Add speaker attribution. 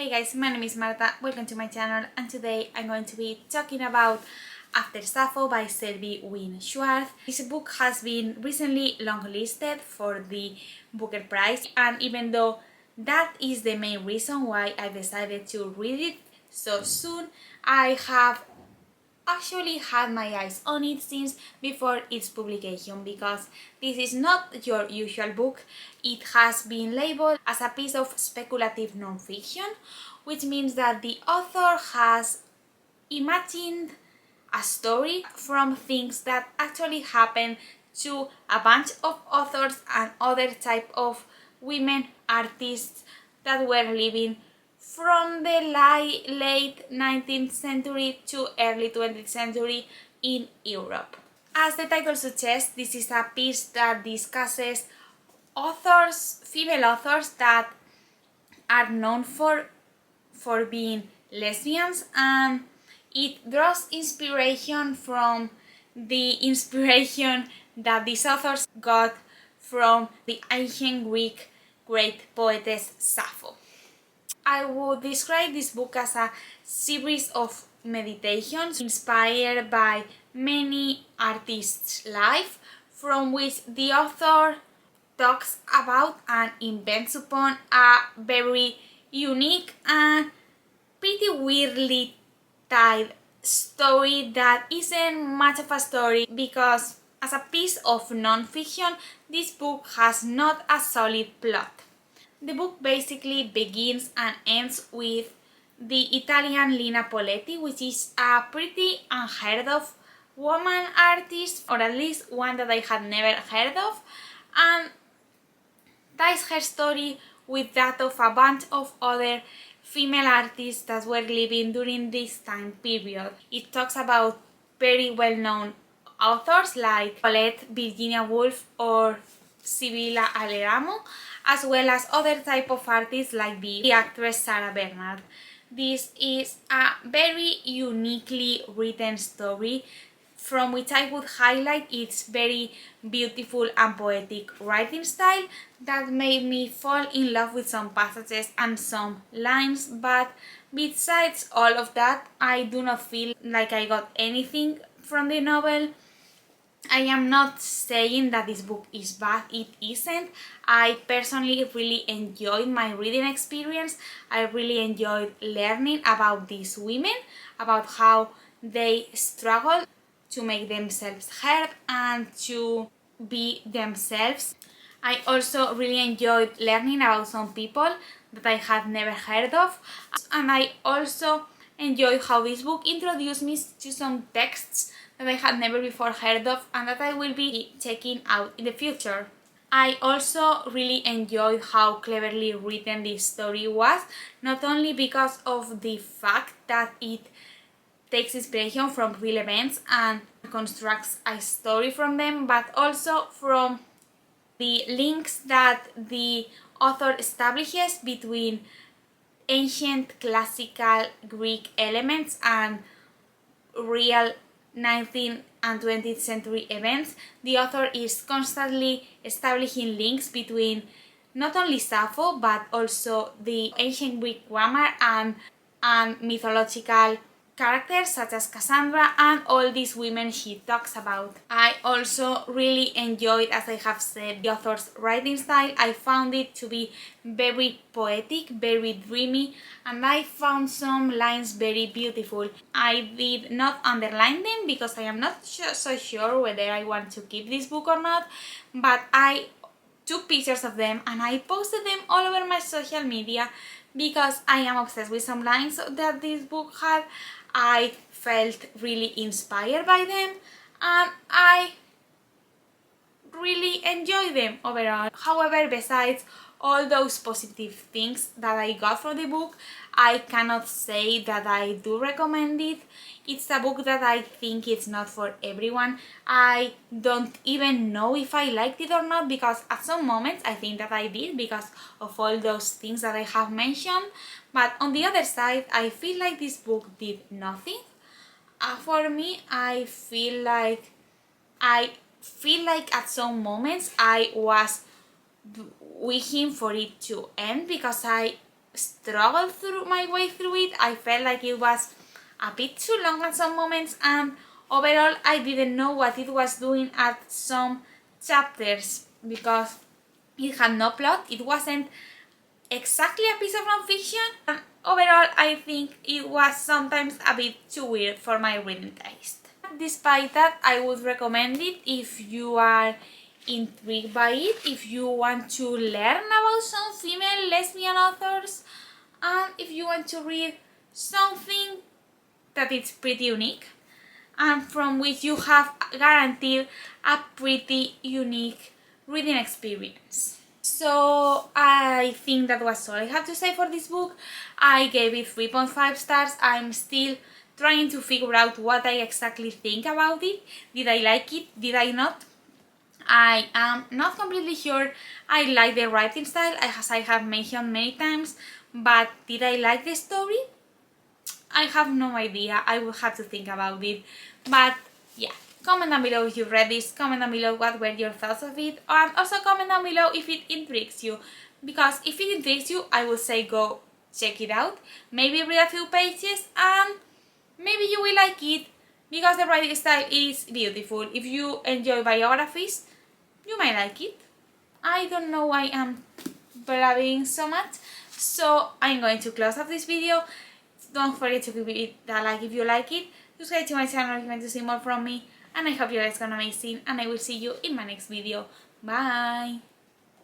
Speaker 1: Hey guys, my name is Marta, welcome to my channel, and today I'm going to be talking about After Sappho by Selby Wynn Schwartz. This book has been recently longlisted for the Booker Prize, and even though that is the main reason why I decided to read it so soon, I have actually had my eyes on it since before its publication, because this is not your usual book. It has been labeled as a piece of speculative non-fiction, which means that the author has imagined a story from things that actually happened to a bunch of authors and other type of women artists that were living from the late 19th century to early 20th century in Europe. As the title suggests, this is a piece that discusses authors, female authors that are known for being lesbians, and it draws inspiration from the inspiration that these authors got from the ancient Greek great poetess Sappho. I would describe this book as a series of meditations inspired by many artists' life, from which the author talks about and invents upon a very unique and pretty weirdly tied story that isn't much of a story, because as a piece of non-fiction, this book has not a solid plot. The book basically begins and ends with the Italian Lina Poletti, which is a pretty unheard of woman artist, or at least one that I had never heard of, and ties her story with that of a bunch of other female artists that were living during this time period. It talks about very well-known authors like Colette, Virginia Woolf, or Sibylla Aleramo, as well as other type of artists like the actress Sarah Bernhardt. This is a very uniquely written story, from which I would highlight its very beautiful and poetic writing style that made me fall in love with some passages and some lines. But besides all of that, I do not feel like I got anything from the novel. I am not saying that this book is bad, it isn't. I personally really enjoyed my reading experience. I really enjoyed learning about these women, about how they struggle to make themselves heard and to be themselves. I also really enjoyed learning about some people that I had never heard of, and I also enjoyed how this book introduced me to some texts that I had never before heard of and that I will be checking out in the future. I also really enjoyed how cleverly written this story was, not only because of the fact that it takes inspiration from real events and constructs a story from them, but also from the links that the author establishes between ancient classical Greek elements and real 19th and 20th century events. The author is constantly establishing links between not only Sappho but also the ancient Greek grammar and mythological characters such as Cassandra and all these women she talks about. I also really enjoyed, as I have said, the author's writing style. I found it to be very poetic, very dreamy, and I found some lines very beautiful. I did not underline them because I am not so sure whether I want to keep this book or not, but I took pictures of them and I posted them all over my social media because I am obsessed with some lines that this book had. I felt really inspired by them and I really enjoyed them overall. However, besides all those positive things that I got from the book, I cannot say that I do recommend it. It's a book that I think it's not for everyone. I don't even know if I liked it or not, because at some moments I think that I did because of all those things that I have mentioned. But on the other side, I feel like this book did nothing for me. I feel like at some moments I was wishing for it to end, because I struggled through my way through it. I felt like it was a bit too long at some moments, and overall I didn't know what it was doing at some chapters because it had no plot. It wasn't exactly a piece of non-fiction, and overall I think it was sometimes a bit too weird for my reading taste. Despite that, I would recommend it if you are intrigued by it, if you want to learn about some female lesbian authors, and if you want to read something that is pretty unique and from which you have guaranteed a pretty unique reading experience. So I think that was all I have to say for this book. I gave it 3.5 stars. I'm still trying to figure out what I exactly think about it. Did I like it? Did I not? I am not completely sure. I like the writing style, as I have mentioned many times, but did I like the story? I have no idea. I will have to think about it. But yeah, comment down below if you read this, comment down below what were your thoughts of it, and also comment down below if it intrigues you, because if it intrigues you, I will say go check it out, maybe read a few pages, and maybe you will like it because the writing style is beautiful. If you enjoy biographies, you might like it. I don't know why I'm blabbing so much, so I'm going to close up this video. Don't forget to give it a like if you like it, subscribe to my channel if you want to see more from me, and I hope you guys got amazing, and I will see you in my next video. Bye!